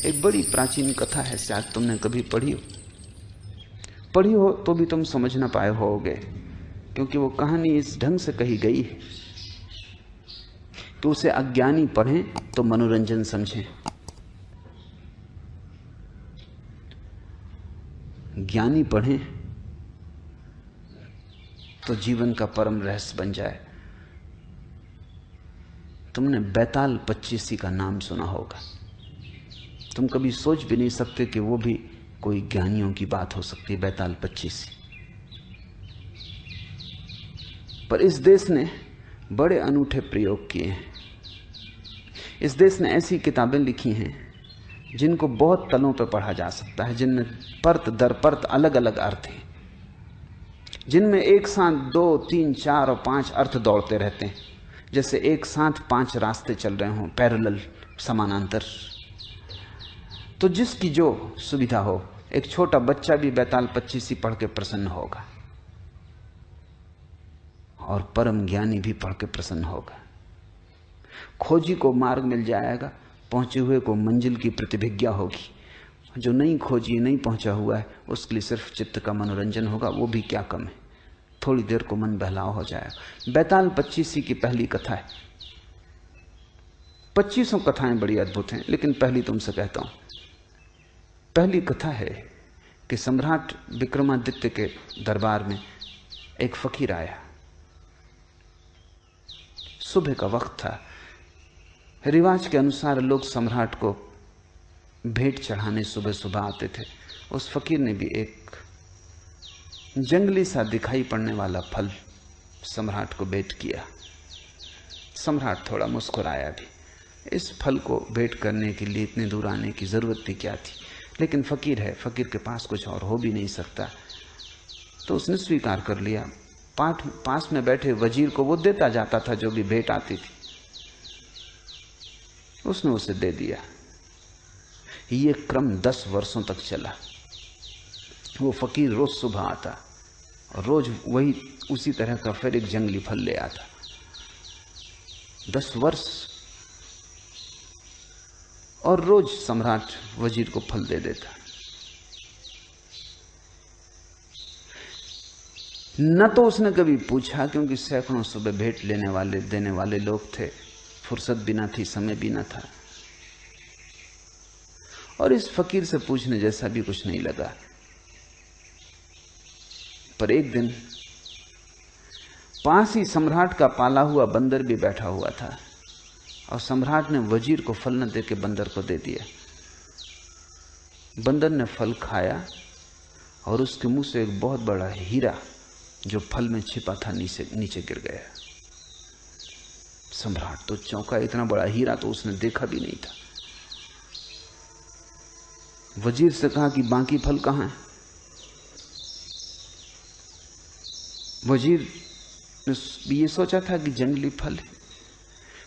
एक बड़ी प्राचीन कथा है, शायद तुमने कभी पढ़ी हो तो भी तुम समझ ना पाए होगे, क्योंकि वो कहानी इस ढंग से कही गई है तो उसे अज्ञानी पढ़ें तो मनोरंजन समझें, ज्ञानी पढ़ें तो जीवन का परम रहस्य बन जाए। तुमने बैताल पच्चीसी का नाम सुना होगा। तुम कभी सोच भी नहीं सकते कि वो भी कोई ज्ञानियों की बात हो सकती है, बैताल पच्चीसी। पर इस देश ने बड़े अनूठे प्रयोग किए हैं। इस देश ने ऐसी किताबें लिखी हैं जिनको बहुत तलों पर पढ़ा जा सकता है, जिनमें परत दर परत अलग अलग अर्थ हैं, जिनमें एक साथ 2, 3, 4 और 5 अर्थ दौड़ते रहते हैं, जैसे एक साथ 5 रास्ते चल रहे हों, पैरेलल, समानांतर। तो जिसकी जो सुविधा हो, एक छोटा बच्चा भी बैताल पच्चीसी पढ़ के प्रसन्न होगा और परम ज्ञानी भी पढ़ के प्रसन्न होगा। खोजी को मार्ग मिल जाएगा, पहुंचे हुए को मंजिल की प्रतिभिज्ञा होगी। जो नहीं खोजी, नहीं पहुंचा हुआ है, उसके लिए सिर्फ चित्त का मनोरंजन होगा, वो भी क्या कम है, थोड़ी देर को मन बहलाव हो जाएगा। बैताल पच्चीसी की पहली कथा है। 2500 कथाएं बड़ी अद्भुत हैं, लेकिन पहली तुमसे कहता हूं। पहली कथा है कि सम्राट विक्रमादित्य के दरबार में एक फकीर आया। सुबह का वक्त था। रिवाज के अनुसार लोग सम्राट को भेंट चढ़ाने सुबह सुबह आते थे। उस फकीर ने भी एक जंगली सा दिखाई पड़ने वाला फल सम्राट को भेंट किया। सम्राट थोड़ा मुस्कुराया भी। इस फल को भेंट करने के लिए इतने दूर आने की जरूरत भी क्या थी, लेकिन फकीर है, फकीर के पास कुछ और हो भी नहीं सकता, तो उसने स्वीकार कर लिया। पास में बैठे वजीर को वो देता जाता था जो भी भेंट आती थी, उसने उसे दे दिया। ये क्रम 10 वर्षों तक चला। वो फकीर रोज सुबह आता और रोज वही उसी तरह का फिर एक जंगली फल ले आता। 10 वर्ष, और रोज सम्राट वजीर को फल दे देता। न तो उसने कभी पूछा, क्योंकि सैकड़ों सुबह भेंट लेने वाले देने वाले लोग थे, फुर्सत भी ना थी, समय भी ना था, और इस फकीर से पूछने जैसा भी कुछ नहीं लगा। पर एक दिन पास ही सम्राट का पाला हुआ बंदर भी बैठा हुआ था, और सम्राट ने वजीर को फल न दे के बंदर को दे दिया। बंदर ने फल खाया और उसके मुंह से एक बहुत बड़ा हीरा जो फल में छिपा था नीचे गिर गया। सम्राट तो चौंका, इतना बड़ा हीरा तो उसने देखा भी नहीं था। वजीर से कहा कि बाकी फल कहां है? वजीर ने ये सोचा था कि जंगली फल है,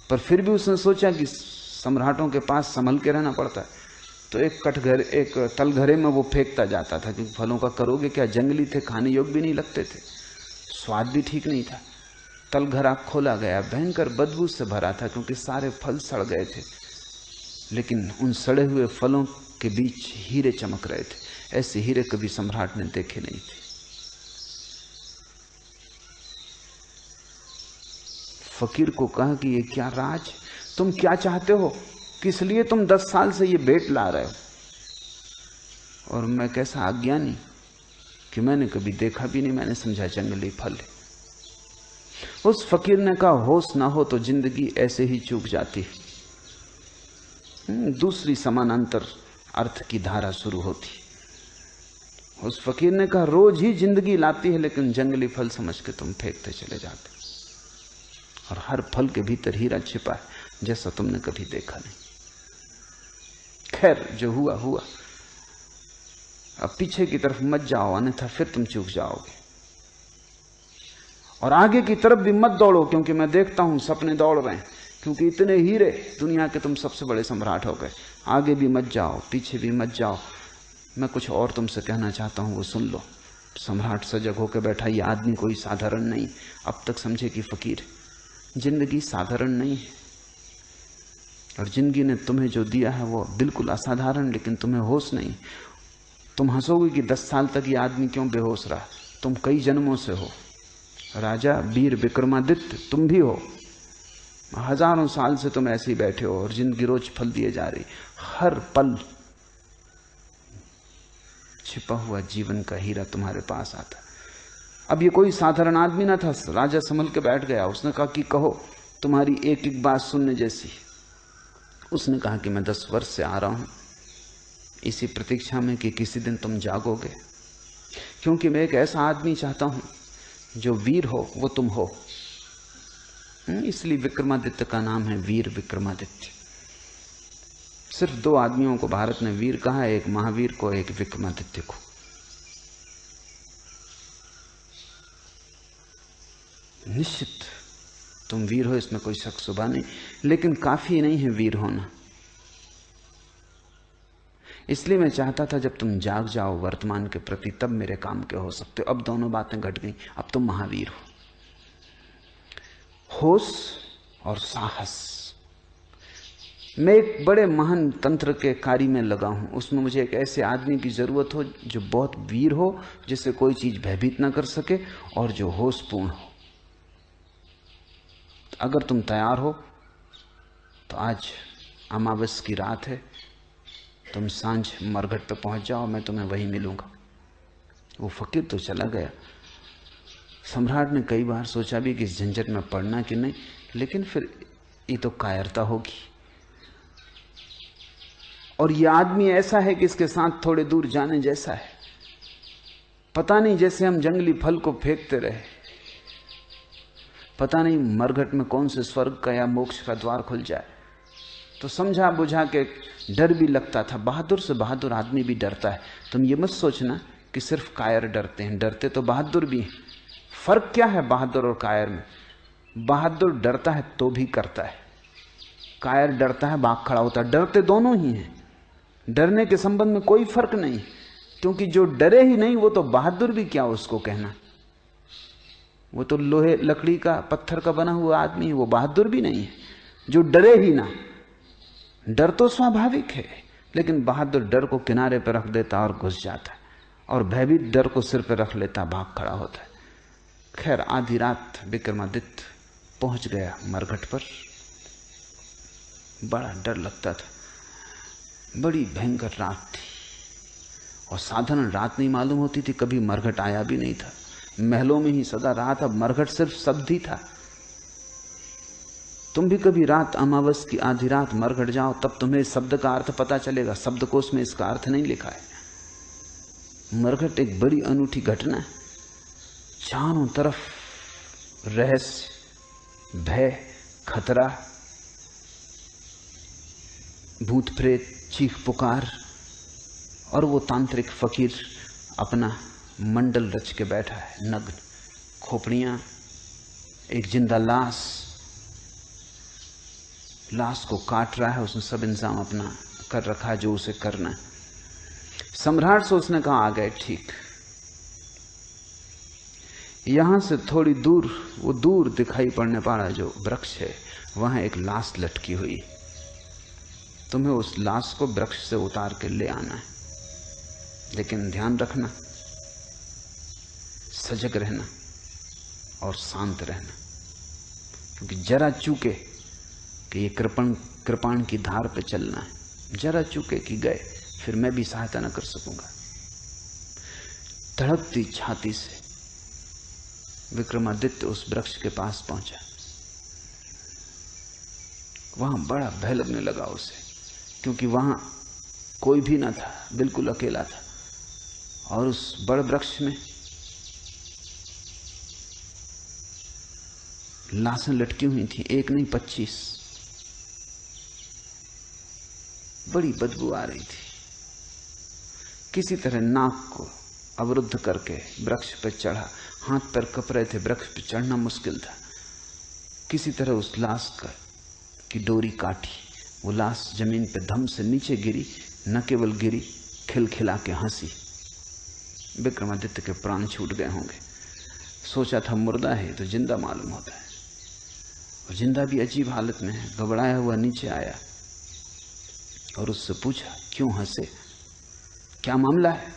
पर फिर भी उसने सोचा कि सम्राटों के पास संभल के रहना पड़ता है, तो एक तलघरे में वो फेंकता जाता था, क्योंकि फलों का करोगे क्या, जंगली थे, खाने योग्य भी नहीं लगते थे, स्वाद भी ठीक नहीं था। तलघरा खोला गया, भयंकर बदबू से भरा था, क्योंकि सारे फल सड़ गए थे, लेकिन उन सड़े हुए फलों के बीच हीरे चमक रहे थे। ऐसे हीरे कभी सम्राट ने देखे नहीं थे। फकीर को कहा कि ये क्या राज, तुम क्या चाहते हो, किस लिए तुम 10 साल से ये भेंट ला रहे हो, और मैं कैसा अज्ञानी कि मैंने कभी देखा भी नहीं, मैंने समझा जंगली फल है। उस फकीर ने कहा, होश ना हो तो जिंदगी ऐसे ही चूक जाती है। दूसरी समानांतर अर्थ की धारा शुरू होती। उस फकीर ने कहा, रोज ही जिंदगी लाती है, लेकिन जंगली फल समझ के तुम फेंकते चले जाते, और हर फल के भीतर हीरा छिपा है जैसा तुमने कभी देखा नहीं। खैर, जो हुआ हुआ, अब पीछे की तरफ मत जाओ, अन्यथा फिर तुम चूक जाओगे, और आगे की तरफ भी मत दौड़ो, क्योंकि मैं देखता हूं सपने दौड़ रहे हैं, क्योंकि इतने हीरे, दुनिया के तुम सबसे बड़े सम्राट हो गए। आगे भी मत जाओ, पीछे भी मत जाओ, मैं कुछ और तुमसे कहना चाहता हूं, वो सुन लो। सम्राट सजग होकर बैठा। ये आदमी कोई साधारण नहीं, अब तक समझे कि फकीर। जिंदगी साधारण नहीं है, और जिंदगी ने तुम्हें जो दिया है वो बिल्कुल असाधारण, लेकिन तुम्हें होश नहीं। तुम हंसोगे कि 10 साल तक ये आदमी क्यों बेहोश रहा। तुम कई जन्मों से हो। राजा वीर विक्रमादित्य तुम भी हो। हजारों साल से तुम ऐसे ही बैठे हो और जिंदगी रोज फल दिए जा रही। हर पल छिपा हुआ जीवन का हीरा तुम्हारे पास आता। अब ये कोई साधारण आदमी ना था। राजा संभल के बैठ गया। उसने कहा कि कहो, तुम्हारी एक एक बात सुनने जैसी। उसने कहा कि मैं 10 वर्ष से आ रहा हूं इसी प्रतीक्षा में कि किसी दिन तुम जागोगे, क्योंकि मैं एक ऐसा आदमी चाहता हूं जो वीर हो, वो तुम हो। इसलिए विक्रमादित्य का नाम है वीर विक्रमादित्य। सिर्फ 2 आदमियों को भारत ने वीर कहा है, एक महावीर को, एक विक्रमादित्य को। निश्चित तुम वीर हो, इसमें कोई शक शुबा नहीं, लेकिन काफी नहीं है वीर होना। इसलिए मैं चाहता था जब तुम जाग जाओ वर्तमान के प्रति, तब मेरे काम के हो सकते हो। अब दोनों बातें घट गई। अब तुम महावीर हो। होश और साहस। मैं एक बड़े महान तंत्र के कार्य में लगा हूं। उसमें मुझे एक ऐसे आदमी की जरूरत हो जो बहुत वीर हो, जिसे कोई चीज भयभीत ना कर सके, और जो होशपूर्ण हो। अगर तुम तैयार हो तो आज अमावस की रात है, तुम सांझ मरघट पे पहुंच जाओ, मैं तुम्हें वहीं मिलूंगा। वो फकीर तो चला गया। सम्राट ने कई बार सोचा भी कि इस झंझट में पड़ना कि नहीं, लेकिन फिर ये तो कायरता होगी। और ये आदमी ऐसा है कि इसके साथ थोड़े दूर जाने जैसा है। पता नहीं, जैसे हम जंगली फल को फेंकते रहे, पता नहीं मरघट में कौन से स्वर्ग का या मोक्ष का द्वार खुल जाए। तो समझा बुझा के डर भी लगता था। बहादुर से बहादुर आदमी भी डरता है। तुम ये मत सोचना कि सिर्फ कायर डरते हैं, डरते तो बहादुर भी हैं। फर्क क्या है बहादुर और कायर में? बहादुर डरता है तो भी करता है, कायर डरता है भाग खड़ा होता है। डरते दोनों ही हैं। डरने के संबंध में कोई फर्क नहीं, क्योंकि जो डरे ही नहीं वो तो बहादुर भी क्या उसको कहना। वो तो लोहे लकड़ी का पत्थर का बना हुआ आदमी है, वो बहादुर भी नहीं है जो डरे ही ना। डर तो स्वाभाविक है, लेकिन बहादुर डर को किनारे पर रख देता और घुस जाता है, और भयभीत डर को सिर पर रख लेता, भाग खड़ा होता है। खैर आधी रात विक्रमादित्य पहुंच गया मरघट पर। बड़ा डर लगता था, बड़ी भयंकर रात थी, और साधारण रात नहीं मालूम होती थी। कभी मरघट आया भी नहीं था, महलों में ही सदा रहा था। मरघट सिर्फ शब्द ही था। तुम भी कभी रात अमावस की आधी रात मरघट जाओ, तब तुम्हें शब्द का अर्थ पता चलेगा। शब्दकोश में इसका अर्थ नहीं लिखा है। मरघट एक बड़ी अनूठी घटना है। चारों तरफ रहस्य, भय, खतरा, भूत प्रेत, चीख पुकार, और वो तांत्रिक फकीर अपना मंडल रच के बैठा है, नग्न, खोपड़ियां, एक जिंदा लाश को काट रहा है। उसने सब इंतजाम अपना कर रखा है जो उसे करना है। सम्राट से उसने कहा, आ गए ठीक। यहां से थोड़ी दूर, वो दूर दिखाई पड़ने वाला जो वृक्ष है, वहां एक लाश लटकी हुई। तुम्हें उस लाश को वृक्ष से उतार के ले आना है, लेकिन ध्यान रखना, सजग रहना और शांत रहना, क्योंकि जरा चूके कि ये कृपाण की धार पे चलना है, जरा चूके कि गए, फिर मैं भी सहायता न कर सकूंगा। धड़कती छाती से विक्रमादित्य उस वृक्ष के पास पहुंचा। वहां बड़ा भय लगने लगा उसे, क्योंकि वहां कोई भी ना था, बिल्कुल अकेला था। और उस बड़े वृक्ष में लाशें लटकी हुई थी, एक नहीं 25। बड़ी बदबू आ रही थी। किसी तरह नाक को अवरुद्ध करके वृक्ष पर चढ़ा। हाथ पैर कप रहे थे, वृक्ष पर चढ़ना मुश्किल था। किसी तरह उस लाश की डोरी काटी। वो लाश जमीन पे धम से नीचे गिरी। न केवल गिरी, खिलखिला के हंसी। विक्रमादित्य के प्राण छूट गए होंगे। सोचा था मुर्दा है तो जिंदा मालूम होता है, और जिंदा भी अजीब हालत में है। घबराया हुआ नीचे आया, और उससे पूछा, क्यों हंसे, क्या मामला है?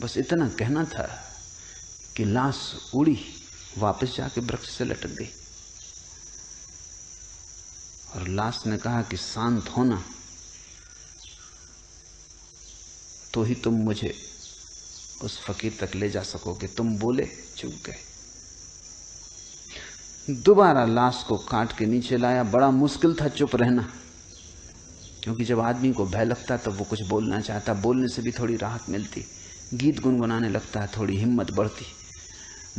बस इतना कहना था कि लाश उड़ी, वापस जाके वृक्ष से लटक गई। और लाश ने कहा कि शांत होना तो ही तुम मुझे उस फकीर तक ले जा सकोगे। तुम बोले, चुप गए। दोबारा लाश को काट के नीचे लाया। बड़ा मुश्किल था चुप रहना, क्योंकि जब आदमी को भय लगता है तब वो कुछ बोलना चाहता, बोलने से भी थोड़ी राहत मिलती। गीत गुनगुनाने लगता है, थोड़ी हिम्मत बढ़ती,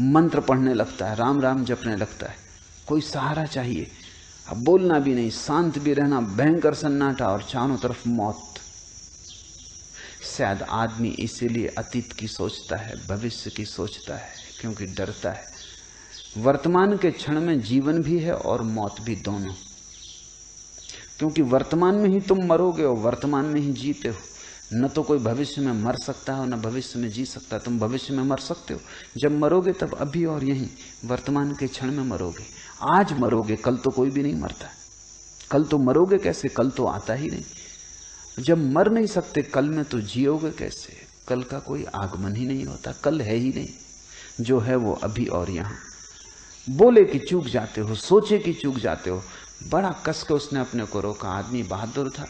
मंत्र पढ़ने लगता है, राम राम जपने लगता है, कोई सहारा चाहिए। अब बोलना भी नहीं, शांत भी रहना, भयंकर सन्नाटा और चारों तरफ मौत। शायद आदमी इसीलिए अतीत की सोचता है, भविष्य की सोचता है, क्योंकि डरता है। वर्तमान के क्षण में जीवन भी है और मौत भी, दोनों। क्योंकि वर्तमान में ही तुम मरोगे और वर्तमान में ही जीते हो। न तो कोई भविष्य में मर सकता है, न भविष्य में जी सकता है। तुम भविष्य में मर सकते हो, जब मरोगे तब अभी और यहीं वर्तमान के क्षण में मरोगे। आज मरोगे, कल तो कोई भी नहीं मरता। कल तो मरोगे कैसे, कल तो आता ही नहीं। जब मर नहीं सकते कल में, तो जियोगे कैसे? कल का कोई आगमन ही नहीं होता, कल है ही नहीं। जो है वो अभी और यहाँ। बोले कि चूक जाते हो, सोचे कि चूक जाते हो। बड़ा कस के उसने अपने को रोका। आदमी बहादुर था।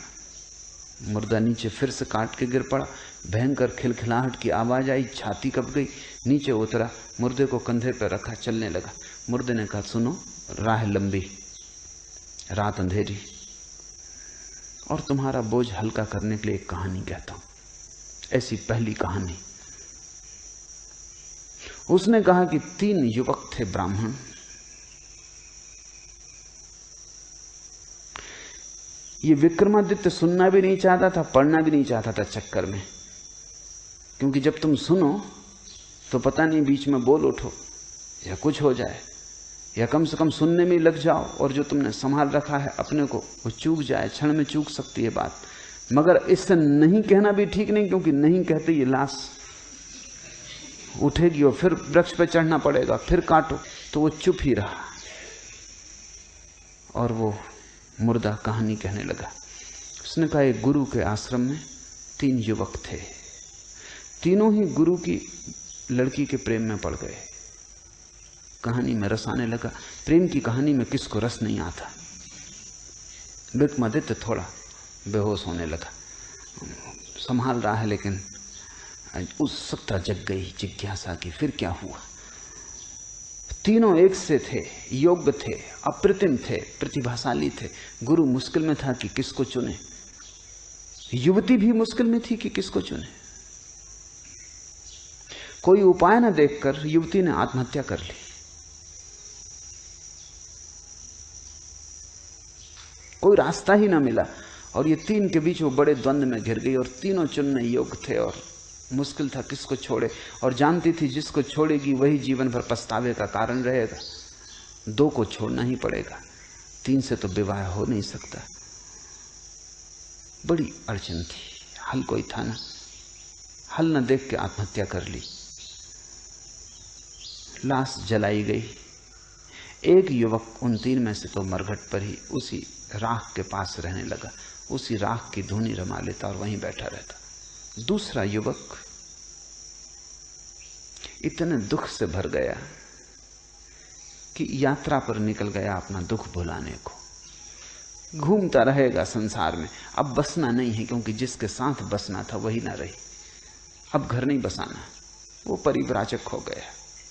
मुर्दा नीचे फिर से काट के गिर पड़ा। भयंकर खिलखिलाहट की आवाज आई, छाती कप गई। नीचे उतरा, मुर्दे को कंधे पर रखा, चलने लगा। मुर्दे ने कहा, सुनो, राह लंबी, रात अंधेरी, और तुम्हारा बोझ हल्का करने के लिए एक कहानी कहता हूं। ऐसी पहली कहानी। उसने कहा कि 3 युवक थे, ब्राह्मण। ये विक्रमादित्य सुनना भी नहीं चाहता था, पढ़ना भी नहीं चाहता था चक्कर में, क्योंकि जब तुम सुनो तो पता नहीं बीच में बोल उठो या कुछ हो जाए, या कम से कम सुनने में लग जाओ और जो तुमने संभाल रखा है अपने को वो चूक जाए। क्षण में चूक सकती है बात। मगर इससे नहीं कहना भी ठीक नहीं, क्योंकि नहीं कहते ये लाश उठेगी और फिर वृक्ष पर चढ़ना पड़ेगा, फिर काटो। तो वो चुप ही रहा और वो मुर्दा कहानी कहने लगा। उसने कहा, एक गुरु के आश्रम में 3 युवक थे। तीनों ही गुरु की लड़की के प्रेम में पड़ गए। कहानी में रस आने लगा। प्रेम की कहानी में किसको रस नहीं आता? विक्रमादित्य थोड़ा बेहोश होने लगा। संभाल रहा है, लेकिन उत्सुकता जग गई, जिज्ञासा की, फिर क्या हुआ? तीनों एक से थे, योग्य थे, अप्रतिम थे, प्रतिभाशाली थे। गुरु मुश्किल में था कि किसको चुने। युवती भी मुश्किल में थी कि किसको चुने। कोई उपाय न देखकर युवती ने आत्महत्या कर ली। कोई रास्ता ही ना मिला और ये 3 के बीच वो बड़े द्वंद्व में घिर गई। और तीनों चुनने योग्य थे और मुश्किल था किसको छोड़े। और जानती थी जिसको छोड़ेगी वही जीवन भर पछतावे का कारण रहेगा। 2 को छोड़ना ही पड़ेगा, 3 से तो विवाह हो नहीं सकता। बड़ी अड़चन थी, हल कोई था ना। हल न देख के आत्महत्या कर ली। लाश जलाई गई। एक युवक उन 3 में से तो मरघट पर ही उसी राख के पास रहने लगा, उसी राख की धुनी रमा लेता और वहीं बैठा रहता। दूसरा युवक इतने दुख से भर गया कि यात्रा पर निकल गया अपना दुख भुलाने को। घूमता रहेगा संसार में, अब बसना नहीं है, क्योंकि जिसके साथ बसना था वही ना रही। अब घर नहीं बसाना, वो परिव्राजक हो गया,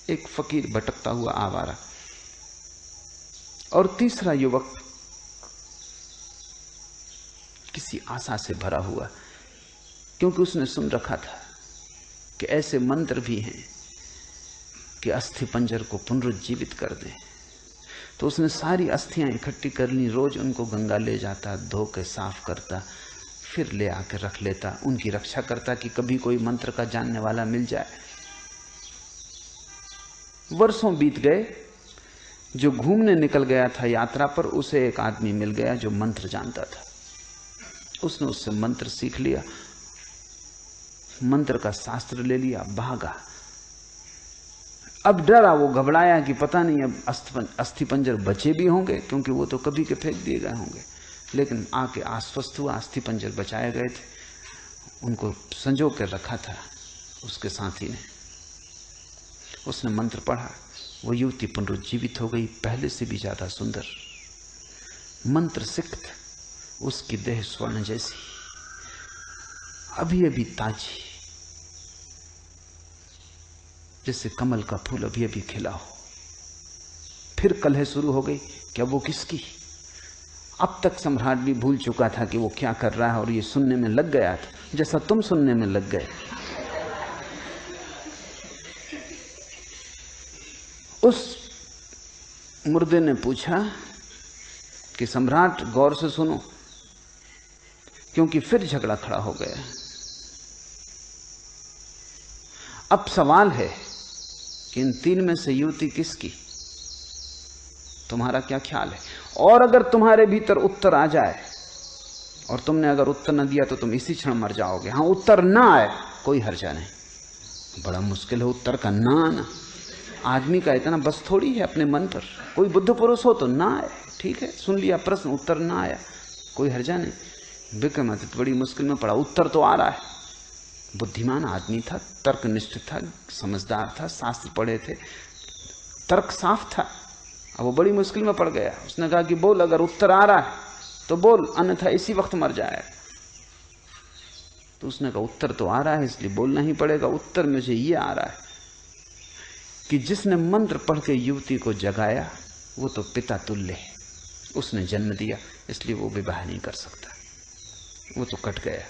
एक फकीर भटकता हुआ आवारा। और तीसरा युवक किसी आशा से भरा हुआ, क्योंकि उसने सुन रखा था कि ऐसे मंत्र भी हैं कि अस्थि पंजर को पुनरुज्जीवित कर दें। तो उसने सारी अस्थियां इकट्ठी कर ली, रोज उनको गंगा ले जाता, धो के साफ करता, फिर ले आकर रख लेता, उनकी रक्षा करता कि कभी कोई मंत्र का जानने वाला मिल जाए। वर्षों बीत गए। जो घूमने निकल गया था यात्रा पर, उसे एक आदमी मिल गया जो मंत्र जानता था। उसने उससे मंत्र सीख लिया, मंत्र का शास्त्र ले लिया, भागा। अब डरा, वो घबराया कि पता नहीं अब अस्थि पंजर बचे भी होंगे, क्योंकि वो तो कभी के फेंक दिए गए होंगे। लेकिन आके आश्वस्त हुआ, अस्थि पंजर बचाए गए थे, उनको संजो कर रखा था उसके साथी ने। उसने मंत्र पढ़ा, वो युवती पुनरुज्जीवित हो गई, पहले से भी ज्यादा सुंदर, मंत्र सिक्त, उसकी देह स्वर्ण जैसी, अभी अभी ताजी, जैसे कमल का फूल अभी अभी खिला हो। फिर कलह शुरू हो गई, क्या वो किसकी? अब तक सम्राट भी भूल चुका था कि वो क्या कर रहा है, और ये सुनने में लग गया था जैसा तुम सुनने में लग गए। उस मुर्दे ने पूछा कि सम्राट गौर से सुनो, क्योंकि फिर झगड़ा खड़ा हो गया। अब सवाल है कि इन तीन में से युवती किसकी? तुम्हारा क्या ख्याल है? और अगर तुम्हारे भीतर उत्तर आ जाए, और तुमने अगर उत्तर न दिया तो तुम इसी क्षण मर जाओगे। हाँ, उत्तर ना आए कोई हर्जा नहीं। बड़ा मुश्किल है उत्तर का ना आना। आदमी का इतना बस थोड़ी है अपने मन पर। कोई बुद्ध पुरुष हो तो ना आए, ठीक है, सुन लिया प्रश्न, उत्तर ना आया, कोई हर्जा नहीं। विक्रमादित्य बड़ी मुश्किल में पड़ा। उत्तर तो आ रहा है, बुद्धिमान आदमी था, तर्कनिष्ठ था, समझदार था, शास्त्र पढ़े थे, तर्क साफ था। अब वो बड़ी मुश्किल में पड़ गया। उसने कहा कि बोल, अगर उत्तर आ रहा है तो बोल, अन्यथा इसी वक्त मर जाए। तो उसने कहा उत्तर तो आ रहा है, इसलिए बोलना ही पड़ेगा। उत्तर मुझे ये आ रहा है कि जिसने मंत्र पढ़ के युवती को जगाया वो तो पिता तुल्य है, उसने जन्म दिया, इसलिए वो विवाह नहीं कर सकता, वो तो कट गया।